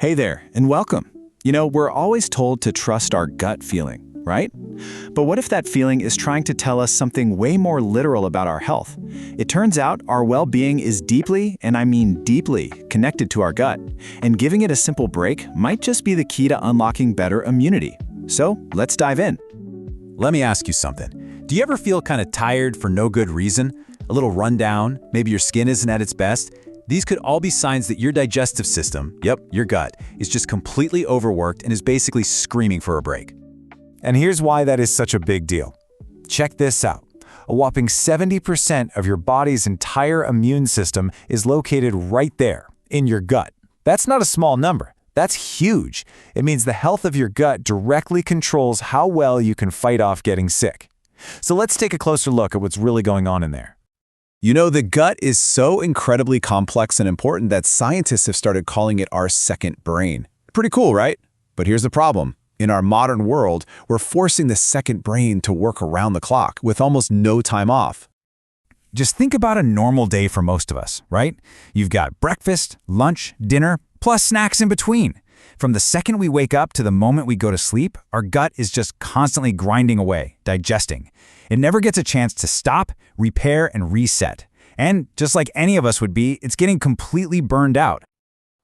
Hey there, and welcome. We're always told to trust our gut feeling, right? But what if that feeling is trying to tell us something way more literal about our health? It turns out our well-being is deeply, and I mean deeply, connected to our gut, and giving it a simple break might just be the key to unlocking better immunity. So, let's dive in. Let me ask you something. Do you ever feel kind of tired for no good reason? A little run down, maybe your skin isn't at its best? These could all be signs that your digestive system, your gut, is just completely overworked and is basically screaming for a break. And here's why that is such a big deal. Check this out. A whopping 70% of your body's entire immune system is located right there, in your gut. That's not a small number. That's huge. It means the health of your gut directly controls how well you can fight off getting sick. So let's take a closer look at what's really going on in there. The gut is so incredibly complex and important that scientists have started calling it our second brain. Pretty cool, right? But here's the problem. In our modern world, we're forcing the second brain to work around the clock with almost no time off. Just think about a normal day for most of us, right? You've got breakfast, lunch, dinner, plus snacks in between. From the second we wake up to the moment we go to sleep, our gut is just constantly grinding away, digesting. It never gets a chance to stop, repair, and reset. And just like any of us would be, it's getting completely burned out.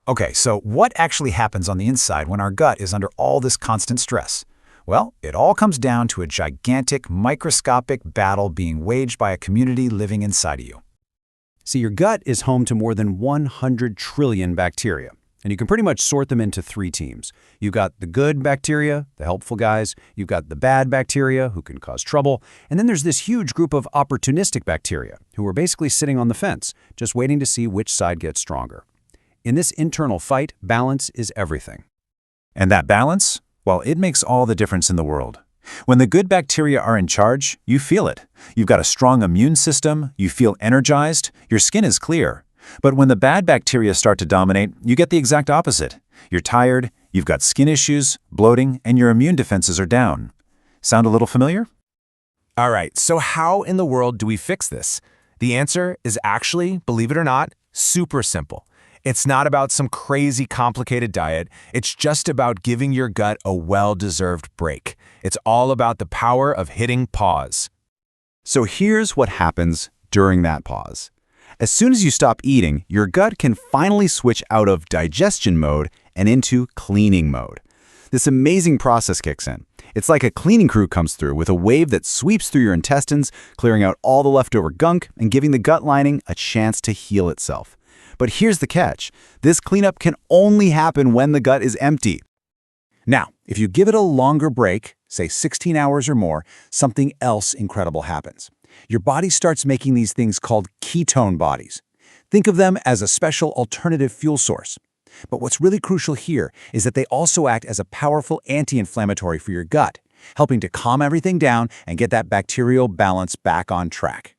Okay, so what actually happens on the inside when our gut is under all this constant stress? Well, it all comes down to a gigantic, microscopic battle being waged by a community living inside of you. See, your gut is home to more than 100 trillion bacteria. And you can pretty much sort them into three teams. You've got the good bacteria, the helpful guys. You've got the bad bacteria, who can cause trouble. And then there's this huge group of opportunistic bacteria, who are basically sitting on the fence, just waiting to see which side gets stronger. In this internal fight, balance is everything. And that balance? Well, it makes all the difference in the world. When the good bacteria are in charge, you feel it. You've got a strong immune system, you feel energized, your skin is clear. But when the bad bacteria start to dominate, you get the exact opposite. You're tired, you've got skin issues, bloating, and your immune defenses are down. Sound a little familiar? All right, so how in the world do we fix this? The answer is actually, believe it or not, super simple. It's not about some crazy complicated diet. It's just about giving your gut a well-deserved break. It's all about the power of hitting pause. So here's what happens during that pause. As soon as you stop eating, your gut can finally switch out of digestion mode and into cleaning mode. This amazing process kicks in. It's like a cleaning crew comes through with a wave that sweeps through your intestines, clearing out all the leftover gunk and giving the gut lining a chance to heal itself. But here's the catch. This cleanup can only happen when the gut is empty. Now, if you give it a longer break, say 16 hours or more, something else incredible happens. Your body starts making these things called ketone bodies. Think of them as a special alternative fuel source. But what's really crucial here is that they also act as a powerful anti-inflammatory for your gut, helping to calm everything down and get that bacterial balance back on track.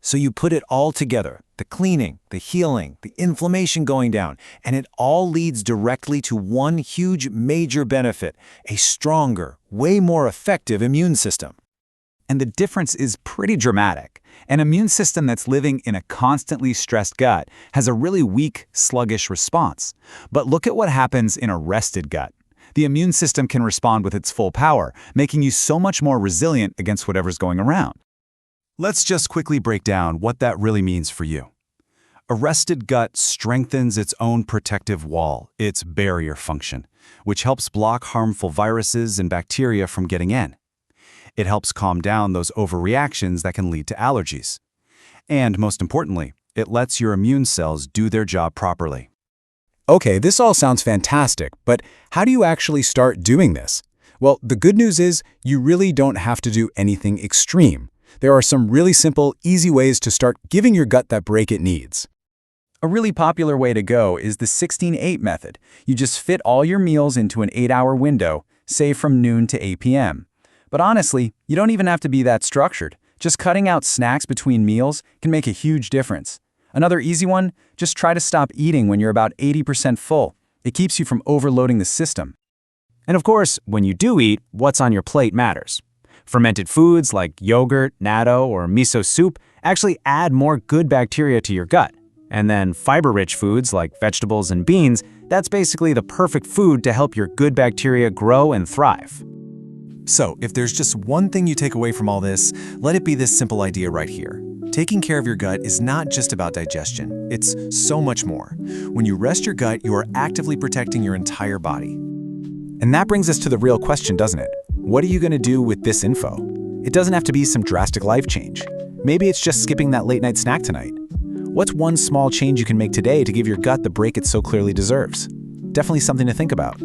So you put it all together, the cleaning, the healing, the inflammation going down, and it all leads directly to one huge major benefit, a stronger, way more effective immune system. And the difference is pretty dramatic. An immune system that's living in a constantly stressed gut has a really weak, sluggish response. But look at what happens in a rested gut. The immune system can respond with its full power, making you so much more resilient against whatever's going around. Let's just quickly break down what that really means for you. A rested gut strengthens its own protective wall, its barrier function, which helps block harmful viruses and bacteria from getting in. It helps calm down those overreactions that can lead to allergies. And most importantly, it lets your immune cells do their job properly. Okay, this all sounds fantastic, but how do you actually start doing this? Well, the good news is you really don't have to do anything extreme. There are some really simple, easy ways to start giving your gut that break it needs. A really popular way to go is the 16-8 method. You just fit all your meals into an 8-hour window, say from noon to 8 p.m. But honestly, you don't even have to be that structured. Just cutting out snacks between meals can make a huge difference. Another easy one, just try to stop eating when you're about 80% full. It keeps you from overloading the system. And of course, when you do eat, what's on your plate matters. Fermented foods like yogurt, natto, or miso soup actually add more good bacteria to your gut. And then fiber-rich foods like vegetables and beans That's basically the perfect food to help your good bacteria grow and thrive. So, if there's just one thing you take away from all this, let it be this simple idea right here. Taking care of your gut is not just about digestion. It's so much more. When you rest your gut, you are actively protecting your entire body. And that brings us to the real question, doesn't it? What are you going to do with this info? It doesn't have to be some drastic life change. Maybe it's just skipping that late-night snack tonight. What's one small change you can make today to give your gut the break it so clearly deserves? Definitely something to think about.